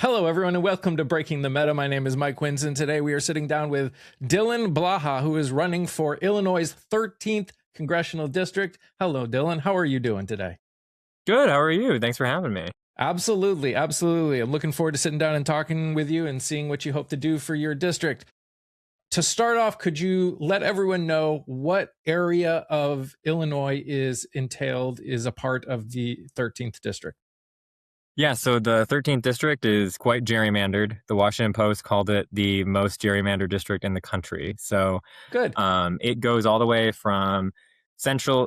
Hello, everyone, and welcome to Breaking the Meta. My name is Mike Winson. Today, we are sitting down with Dylan Blaha, who is running for Illinois' 13th Congressional District. Hello, Dylan. How are you doing today? Good. How are you? Thanks for having me. Absolutely. Absolutely. I'm looking forward to sitting down and talking with you and seeing what you hope to do for your district. To start off, could you let everyone know what area of Illinois is a part of the 13th District? Yeah, so the 13th district is quite gerrymandered. The Washington Post called it the most gerrymandered district in the country. So Good. it goes all the way from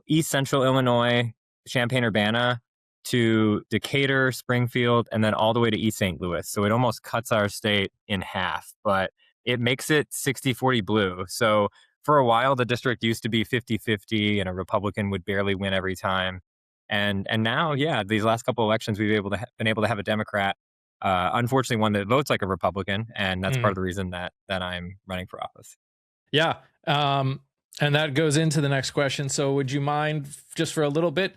East Central Illinois, Champaign-Urbana, to Decatur, Springfield, and then all the way to East St. Louis. So it almost cuts our state in half, but it makes it 60-40 blue. So for a while, the district used to be 50-50, and a Republican would barely win every time. And now, yeah, these last couple elections, been able to have a Democrat, unfortunately, one that votes like a Republican, and that's part Mm. of the reason that I'm running for office. Yeah. And that goes into the next question. So, would you mind just for a little bit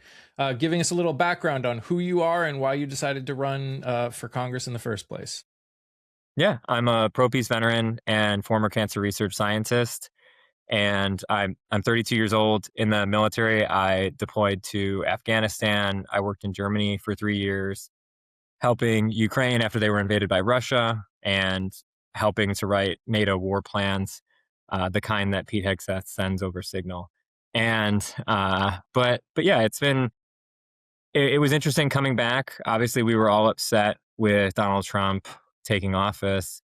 giving us a little background on who you are and why you decided to run for Congress in the first place? Yeah, I'm a pro-peace veteran and former cancer research scientist, and I'm 32 years old. In the military, I deployed to Afghanistan. I worked in Germany for 3 years, helping Ukraine after they were invaded by Russia, and helping to write NATO war plans, the kind that Pete Hegseth sends over Signal. And but yeah, it was interesting coming back. Obviously, we were all upset with Donald Trump taking office,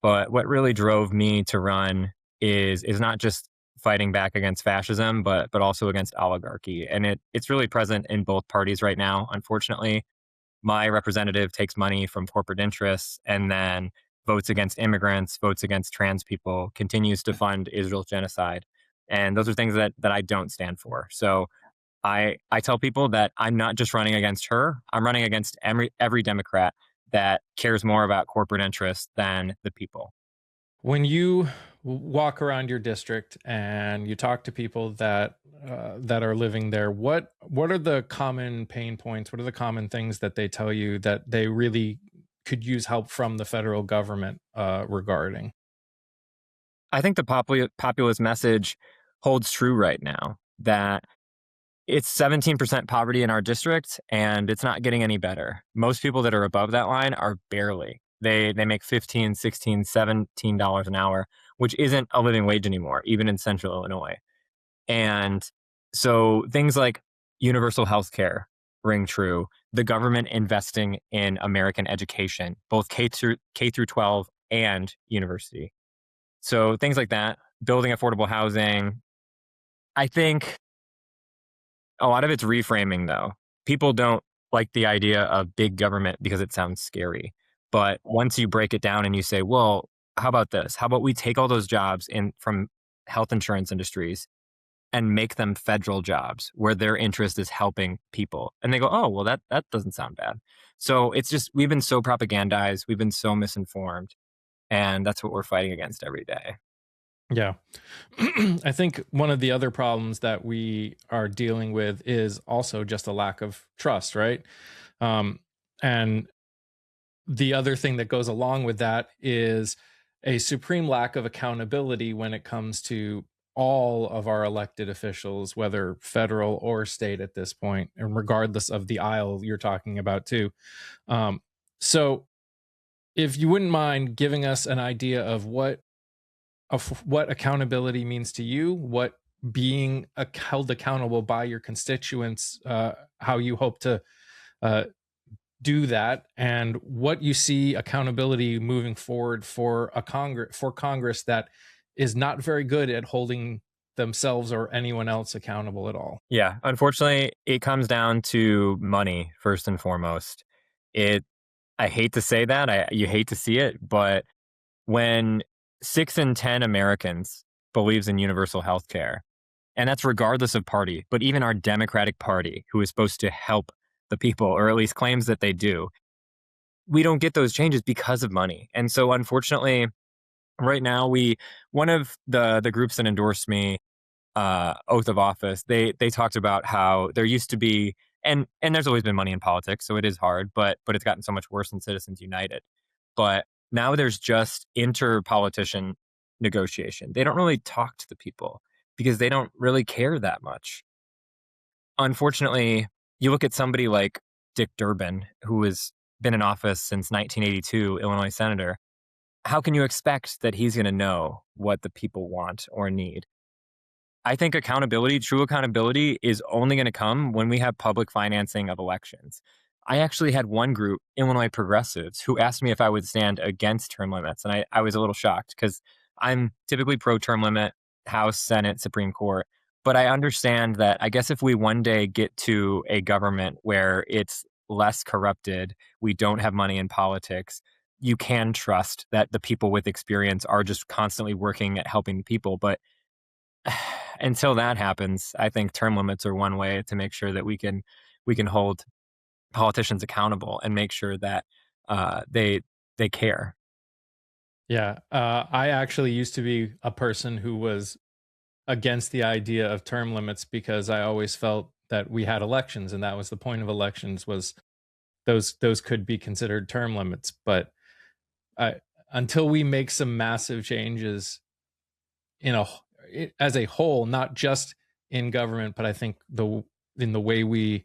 but what really drove me to run is not just fighting back against fascism, but also against oligarchy, and it's really present in both parties right now. Unfortunately, my representative takes money from corporate interests and then votes against immigrants, votes against trans people, continues to fund Israel's genocide. And those are things that I don't stand for. So I tell people that I'm not just running against her, I'm running against every Democrat that cares more about corporate interests than the people. When you walk around your district and you talk to people that are living there, what are the common pain points? What are the common things that they tell you that they really could use help from the federal government regarding? I think the populist message holds true right now that it's 17% poverty in our district, and it's not getting any better. Most people that are above that line are barely. They make 15, 16, $17 an hour, which isn't a living wage anymore, even in central Illinois. And so things like universal health care ring true. The government investing in American education, both K through 12 and university. So things like that, building affordable housing. I think a lot of it's reframing, though. People don't like the idea of big government because it sounds scary. But once you break it down and you say, well, how about this? How about we take all those jobs in from health insurance industries and make them federal jobs where their interest is helping people? And they go, oh, well, that doesn't sound bad. So it's just, we've been so propagandized, we've been so misinformed, and that's what we're fighting against every day. Yeah. I think one of the other problems that we are dealing with is also just a lack of trust, right? Um, and the other thing that goes along with that is a supreme lack of accountability when it comes to all of our elected officials, whether federal or state at this point, and regardless of the aisle you're talking about, too. So, if you wouldn't mind giving us an idea of what accountability means to you, what being held accountable by your constituents, how you hope to uh, do that, and what you see accountability moving forward for Congress that is not very good at holding themselves or anyone else accountable at all. Yeah, unfortunately, it comes down to money first and foremost. It I hate to say that, you hate to see it, but when 6 in 10 Americans believes in universal health care, and that's regardless of party, but even our Democratic Party, who is supposed to help the people, or at least claims that they do, we don't get those changes because of money. And so unfortunately, right now, we one of the groups that endorsed me, oath of office, they talked about how there used to be, and there's always been money in politics, so it is hard, but it's gotten so much worse in Citizens United. But now there's just inter-politician negotiation. They don't really talk to the people because they don't really care that much. Unfortunately, you look at somebody like Dick Durbin, who has been in office since 1982, Illinois senator. How can you expect that he's going to know what the people want or need? I think accountability, true accountability, is only going to come when we have public financing of elections. I actually had one group, Illinois progressives, who asked me if I would stand against term limits. And I was a little shocked because I'm typically pro term limit, House, Senate, Supreme Court. But I understand that I guess if we one day get to a government where it's less corrupted, we don't have money in politics, you can trust that the people with experience are just constantly working at helping the people. But until that happens, I think term limits are one way to make sure that we can hold politicians accountable and make sure that they care. Yeah. I actually used to be a person who was against the idea of term limits because I always felt that we had elections and that was the point of elections was those could be considered term limits. But I, until we make some massive changes in as a whole, not just in government, but I think in the way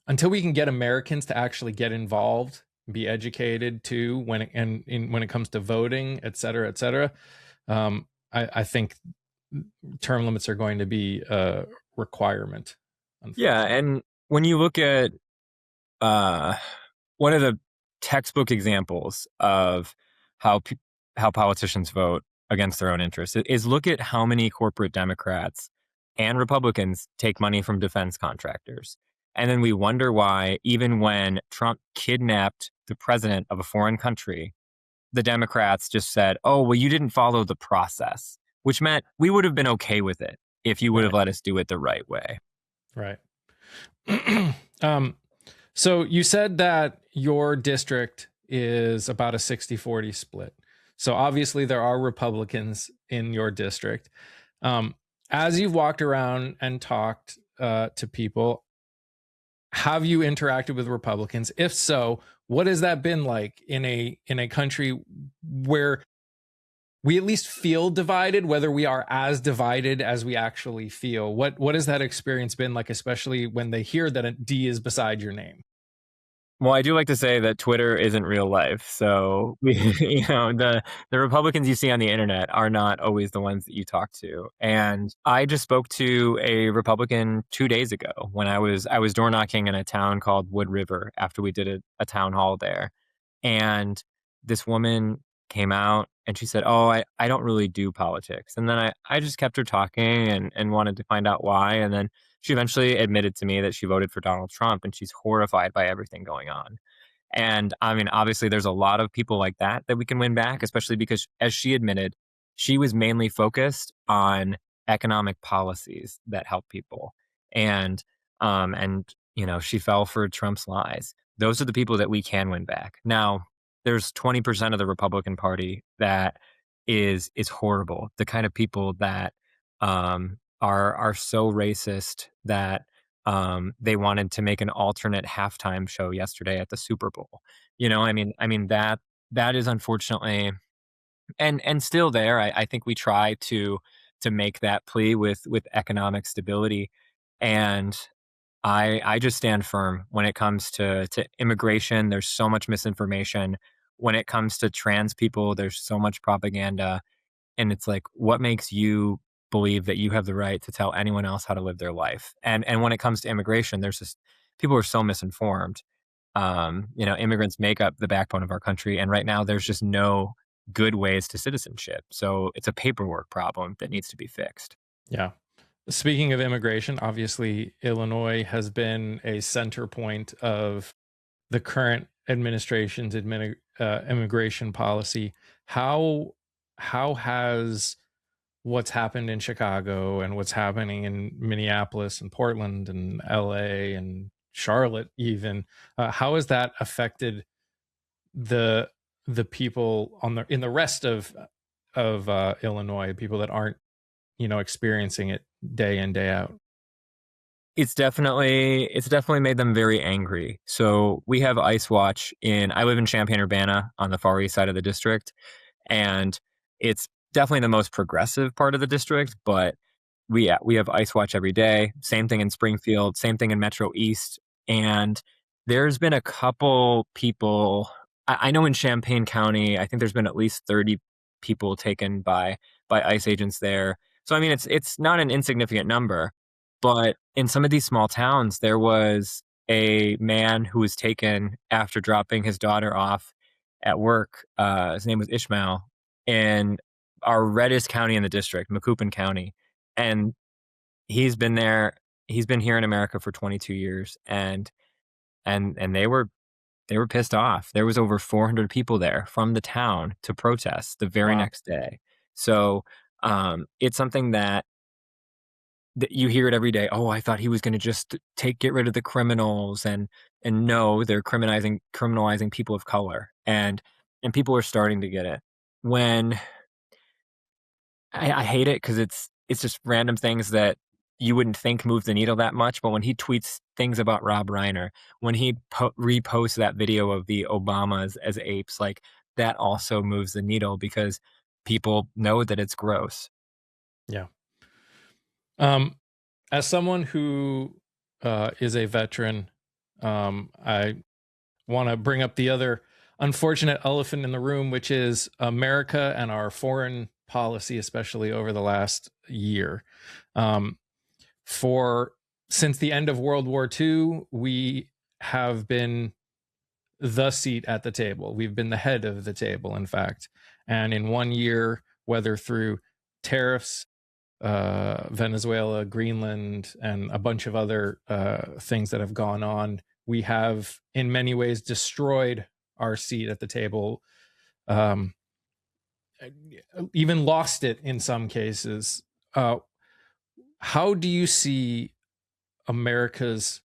until we can get Americans to actually get involved, be educated too when it comes to voting, et cetera, et cetera. I think term limits are going to be a requirement, Yeah, unfortunately. and when you look at uh, one of the textbook examples of how how politicians vote against their own interests is look at how many corporate Democrats and Republicans take money from defense contractors. And then we wonder why, even when Trump kidnapped the president of a foreign country, the Democrats just said, oh, well, you didn't follow the process, which meant we would have been okay with it if you would have Right. let us do it the right way. Right. um, so you said that your district is about a 60-40 split. So obviously there are Republicans in your district. Um, as you've walked around and talked to people, have you interacted with Republicans? If so, what has that been like in a country where we at least feel divided, whether we are as divided as we actually feel? What has that experience been like, especially when they hear that a D is beside your name? Well, I do like to say that Twitter isn't real life. So, the Republicans you see on the internet are not always the ones that you talk to. And I just spoke to a Republican 2 days ago when I was door knocking in a town called Wood River after we did a town hall there. And this woman came out and she said, oh, I don't really do politics. And then I just kept her talking and wanted to find out why. And then she eventually admitted to me that she voted for Donald Trump and she's horrified by everything going on. And I mean, obviously, there's a lot of people like that we can win back, especially because, as she admitted, she was mainly focused on economic policies that help people. And she fell for Trump's lies. Those are the people that we can win back. Now, there's 20% of the Republican Party that is horrible. The kind of people that are so racist that they wanted to make an alternate halftime show yesterday at the Super Bowl. I mean that is unfortunately and still there. I think we try to make that plea with economic stability, and I just stand firm when it comes to immigration. There's so much misinformation. When it comes to trans people, there's so much propaganda. And it's like, what makes you believe that you have the right to tell anyone else how to live their life? And when it comes to immigration, there's just people are so misinformed. Immigrants make up the backbone of our country, and right now there's just no good ways to citizenship. So it's a paperwork problem that needs to be fixed. Yeah. Speaking of immigration, obviously Illinois has been a center point of the current administration's immigration policy. How has what's happened in Chicago and what's happening in Minneapolis and Portland and LA and Charlotte even, how has that affected the the people on the in the rest of Illinois, people that aren't experiencing it day in day out? It's definitely made them very angry. So we have Ice Watch I live in Champaign-Urbana on the far east side of the district, and it's definitely the most progressive part of the district, but we have Ice Watch every day. Same thing in Springfield, same thing in Metro East, and there's been a couple people. I know in Champaign County, I think there's been at least 30 people taken by ICE agents there. So I mean, it's not an insignificant number, but in some of these small towns, there was a man who was taken after dropping his daughter off at work. His name was Ishmael in our reddest county in the district, Macoupin County, and he's been there. He's been here in America for 22 years, and they were pissed off. There was over 400 people there from the town to protest the very Wow. next day. So it's something that you hear it every day. Oh, I thought he was going to just get rid of the criminals, and no, they're criminalizing people of color, and people are starting to get it. When I hate it because it's just random things that you wouldn't think move the needle that much. But when he tweets things about Rob Reiner, when he reposts that video of the Obamas as apes, like that also moves the needle because people know that it's gross. Yeah. As someone who is a veteran, I want to bring up the other unfortunate elephant in the room, which is America and our foreign policy, especially over the last year. For since the end of World War II, we have been the seat at the table. We've been the head of the table, in fact. And in 1 year, whether through tariffs, Venezuela, Greenland, and a bunch of other things that have gone on, we have in many ways destroyed our seat at the table, um, even lost it in some cases. How do you see America's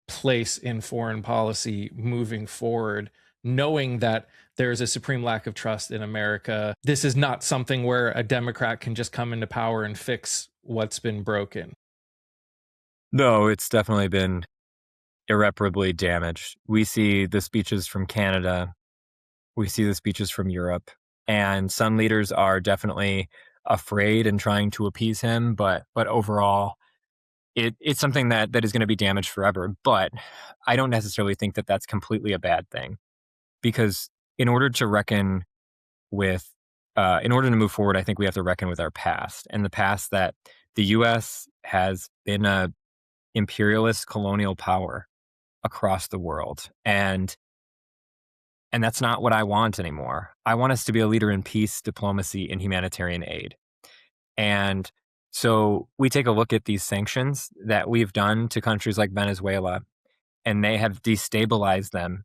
place in foreign policy moving forward, knowing that there's a supreme lack of trust in America? This is not something where a Democrat can just come into power and fix what's been broken. No, it's definitely been irreparably damaged. We see the speeches from Canada, we see the speeches from Europe, and some leaders are definitely afraid and trying to appease him, but overall it's something that is going to be damaged forever. But I don't necessarily think that that's completely a bad thing because in order to reckon with in order to move forward, I think we have to reckon with our past and the past that the US has been a imperialist colonial power across the world. And that's not what I want anymore. I want us to be a leader in peace, diplomacy, and humanitarian aid. And so we take a look at these sanctions that we've done to countries like Venezuela, and they have destabilized them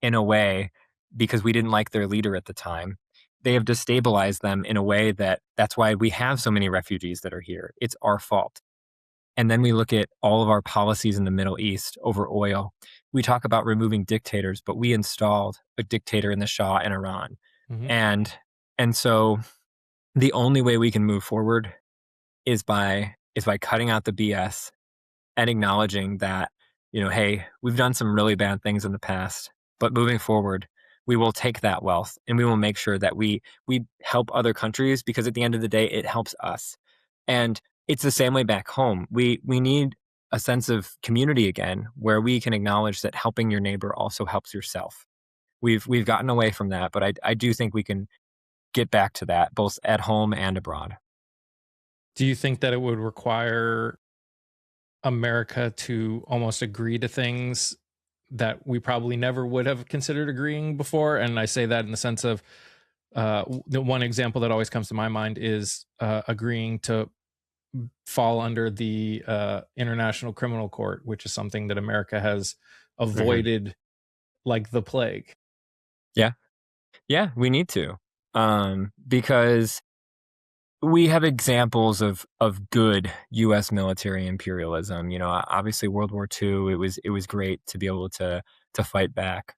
in a way because we didn't like their leader at the time. They have destabilized them in a way that's why we have so many refugees that are here. It's our fault. And then we look at all of our policies in the Middle East over oil. We talk about removing dictators, but we installed a dictator in the Shah in Iran. Mm-hmm. And so the only way we can move forward is by cutting out the BS and acknowledging that, hey, we've done some really bad things in the past, but moving forward, we will take that wealth and we will make sure that we help other countries because at the end of the day, it helps us. And it's the same way back home. We need a sense of community again, where we can acknowledge that helping your neighbor also helps yourself. We've gotten away from that, but I do think we can get back to that both at home and abroad. Do you think that it would require America to almost agree to things that we probably never would have considered agreeing before? And I say that in the sense of the one example that always comes to my mind is agreeing to fall under the International Criminal Court, which is something that America has Mhm. avoided like the plague. Yeah. Yeah, we need to. Because we have examples of good US military imperialism. Obviously World War II, it was great to be able to fight back.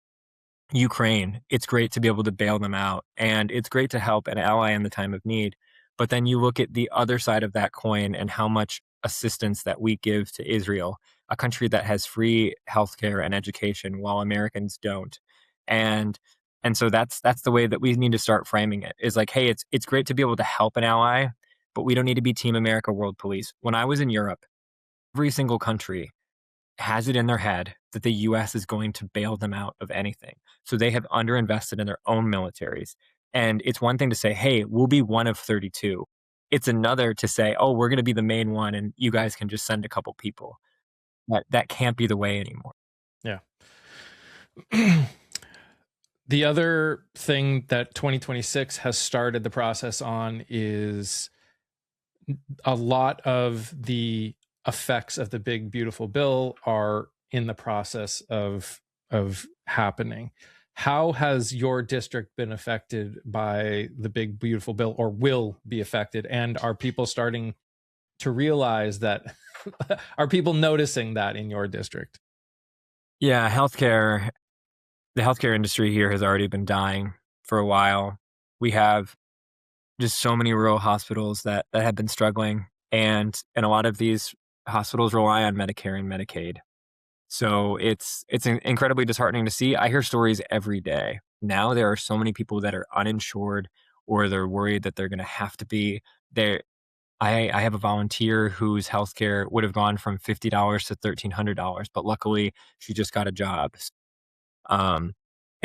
Ukraine, it's great to be able to bail them out, and it's great to help an ally in the time of need. But then you look at the other side of that coin and how much assistance that we give to Israel, a country that has free healthcare and education while Americans don't. And and so that's the way that we need to start framing it, is like, hey, it's great to be able to help an ally, but we don't need to be Team America World Police. When I was in Europe, every single country has it in their head that the US is going to bail them out of anything. So they have underinvested in their own militaries. And it's one thing to say, hey, we'll be one of 32. It's another to say, oh, we're going to be the main one and you guys can just send a couple people. That can't be the way anymore. Yeah. The other thing that 2026 has started the process on is a lot of the effects of the big beautiful bill are in the process of happening. How has your district been affected by the big beautiful bill, or will be affected? And are people starting to realize that? Are people noticing that in your district? Yeah, the healthcare industry here has already been dying for a while. We have just so many rural hospitals that have been struggling, and a lot of these hospitals rely on Medicare and Medicaid. So it's incredibly disheartening to see. I hear stories every day. Now there are so many people that are uninsured, or they're worried that they're going to have to be there. I have a volunteer whose healthcare would have gone from $50 to $1,300, but luckily she just got a job. Um,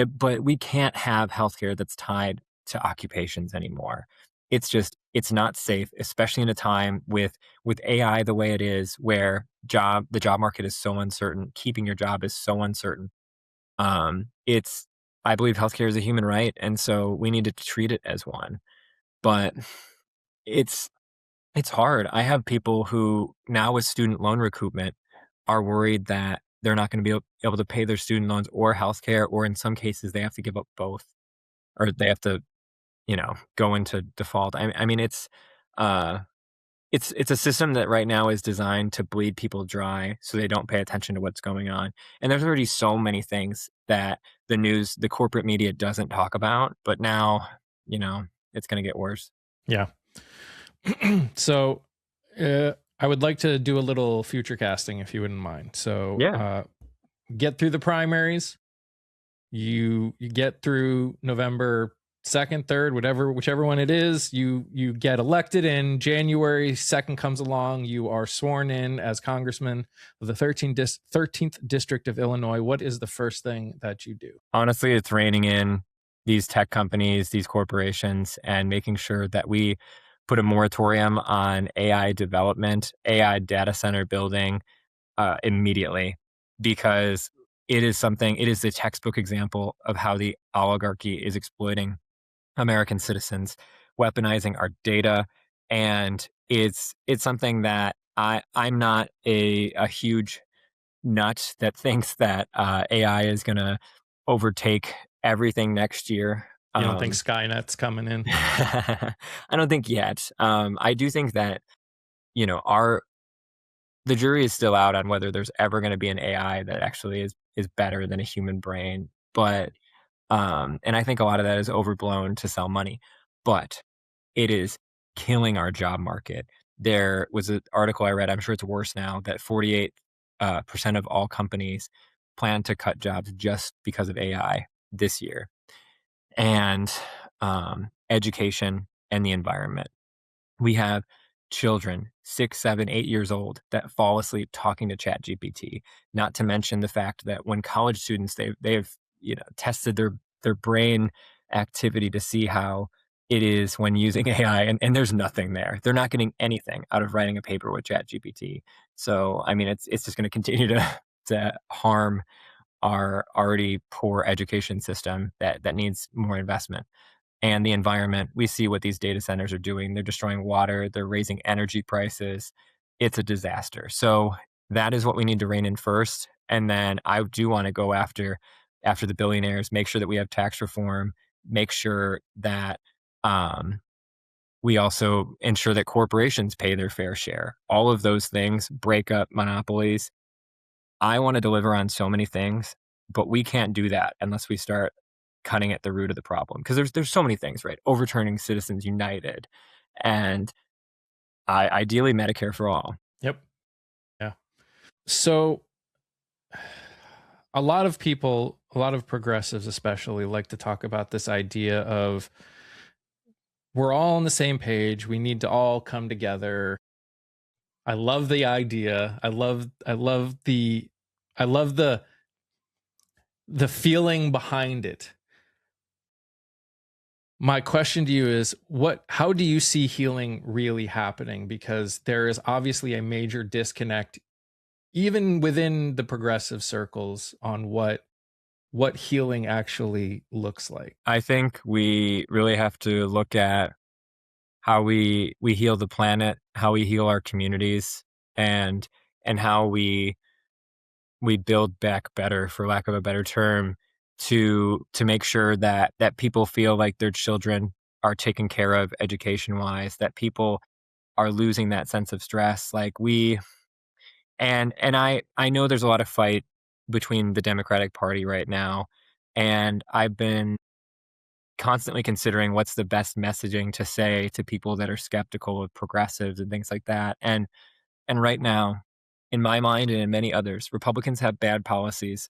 but we can't have healthcare that's tied to occupations anymore. It's not safe, especially in a time with AI the way it is, where the job market is so uncertain. Keeping your job is so uncertain. It's I believe healthcare is a human right, and so we need to treat it as one. But it's it's hard. I have people who now, with student loan recoupment, are worried that they're not going to be able to pay their student loans or healthcare, or in some cases they have to give up both, or they have to, go into default. I mean, uh, it's a system that right now is designed to bleed people dry so they don't pay attention to what's going on. And there's already so many things that the corporate media doesn't talk about, but now, it's going to get worse. Yeah. So I would like to do a little future casting, if you wouldn't mind. So Yeah. Get through the primaries. You get through November 2nd, 3rd, whichever one it is. You get elected, in January 2nd comes along. You are sworn in as congressman of the 13th district of Illinois. What is the first thing that you do? Honestly, it's reining in these tech companies, these corporations, and making sure that we put a moratorium on AI development, AI data center building immediately, because it is the textbook example of how the oligarchy is exploiting American citizens, weaponizing our data. And it's something that I'm not a huge nut that thinks that AI is going to overtake everything next year. You don't think Skynet's coming in? I don't think yet. I do think that, our the jury is still out on whether there's ever going to be an AI that actually is better than a human brain. But and I think a lot of that is overblown to sell money. But it is killing our job market. There was an article I read, I'm sure it's worse now, that 48% of all companies plan to cut jobs just because of AI this year. And education and the environment. We have children 6, 7, 8 years old that fall asleep talking to ChatGPT. Not to mention the fact that when college students they've tested their brain activity to see how it is when using AI, and there's nothing there. They're not getting anything out of writing a paper with ChatGPT. So I mean, it's just going to continue to harm our already poor education system that needs more investment. And the environment, we see what these data centers are doing. They're destroying water, they're raising energy prices. It's a disaster. So that is what we need to rein in first. And then I do want to go after the billionaires, make sure that we have tax reform, make sure that we also ensure that corporations pay their fair share. All of those things, break up monopolies. I want to deliver on so many things, but we can't do that unless we start cutting at the root of the problem. Because there's so many things, right? Overturning Citizens United, and ideally Medicare for all. Yep. So a lot of people, a lot of progressives especially, like to talk about this idea of we're all on the same page. We need to all come together. I love the idea. I love the feeling behind it. My question to you is how do you see healing really happening? Because there is obviously a major disconnect even within the progressive circles on what healing actually looks like. I think we really have to look at how we heal the planet, how we heal our communities, and how we build back better, for lack of a better term, to make sure that people feel like their children are taken care of education wise, that people are losing that sense of stress. Like we and I know there's a lot of fight between the Democratic Party right now, and I've been constantly considering what's the best messaging to say to people that are skeptical of progressives and things like that. And right now, in my mind and in many others, Republicans have bad policies,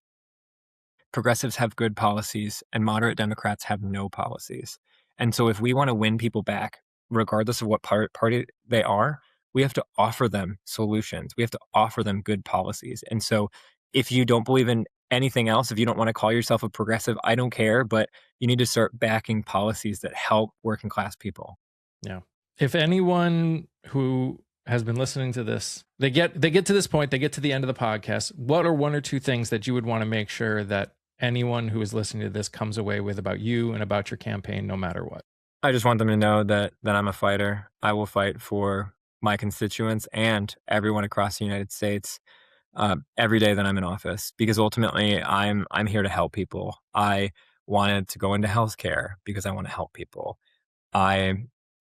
progressives have good policies, and moderate Democrats have no policies. And so if we want to win people back, regardless of what party they are, we have to offer them solutions. We have to offer them good policies. And so if you don't believe in anything else, if you don't want to call yourself a progressive, I don't care, but you need to start backing policies that help working class people. Yeah. If anyone who has been listening to this, they get to this point, they get to the end of the podcast, what are one or two things that you would want to make sure that anyone who is listening to this comes away with about you and about your campaign, no matter what? I just want them to know that I'm a fighter. I will fight for my constituents and everyone across the United States every day that I'm in office, because ultimately I'm here to help people. I wanted to go into healthcare because I want to help people. I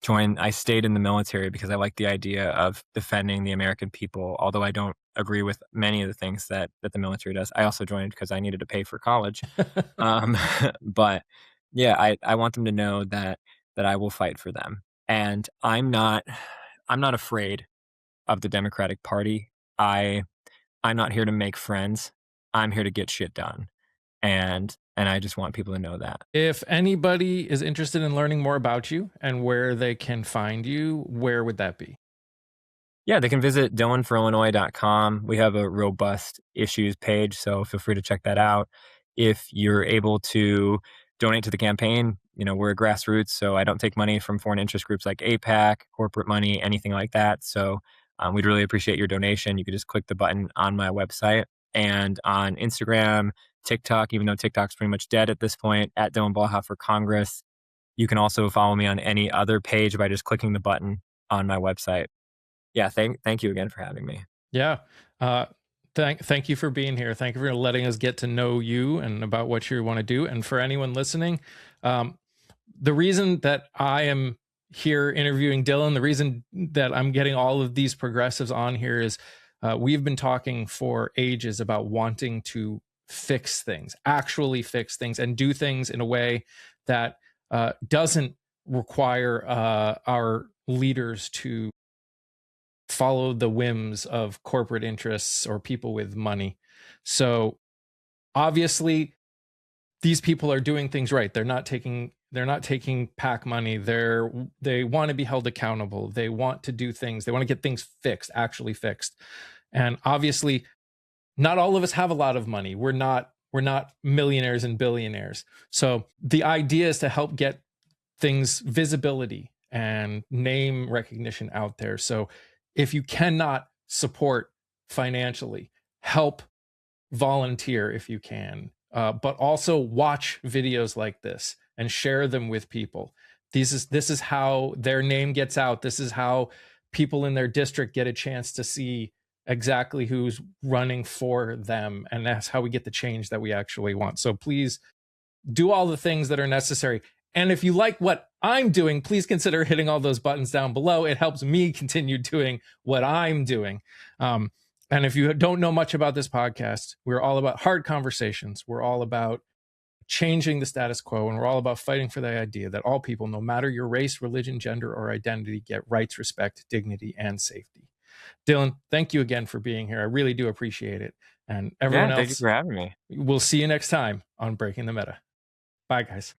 I stayed in the military because I like the idea of defending the American people, although I don't agree with many of the things that the military does. I also joined because I needed to pay for college. Um, but yeah, I want them to know that I will fight for them. And I'm not afraid of the Democratic Party. I'm not here to make friends. I'm here to get shit done. And I just want people to know that. If anybody is interested in learning more about you and where they can find you, where would that be? Yeah, they can visit dylanforillinois.com. We have a robust issues page, so feel free to check that out. If you're able to donate to the campaign, we're a grassroots, so I don't take money from foreign interest groups like APAC, corporate money, anything like that. So we'd really appreciate your donation. You could just click the button on my website, and on Instagram, TikTok, even though TikTok's pretty much dead at this point, at Dylan Blaha for Congress. You can also follow me on any other page by just clicking the button on my website. Yeah, thank you again for having me. Yeah. Thank you for being here. Thank you for letting us get to know you and about what you want to do. And for anyone listening, the reason that I am here interviewing Dylan, the reason that I'm getting all of these progressives on here is we've been talking for ages about wanting to fix things, actually fix things, and do things in a way that doesn't require our leaders to follow the whims of corporate interests or people with money. So obviously these people are doing things right. They're not taking PAC money. They want to be held accountable. They want to do things. They want to get things fixed, actually fixed. And obviously not all of us have a lot of money. We're not millionaires and billionaires. So the idea is to help get things visibility and name recognition out there. So if you cannot support financially, help volunteer if you can, but also watch videos like this and share them with people. This is how their name gets out. This is how people in their district get a chance to see exactly who's running for them. And that's how we get the change that we actually want. So please do all the things that are necessary. And if you like what I'm doing, please consider hitting all those buttons down below. It helps me continue doing what I'm doing. And if you don't know much about this podcast, we're all about hard conversations. We're all about changing the status quo, and we're all about fighting for the idea that all people, no matter your race, religion, gender, or identity, get rights, respect, dignity, and safety. Dylan, thank you again for being here. I really do appreciate it. And everyone Yeah, thank you else, for having me. we'll see you next time on Breaking the Meta. Bye, guys.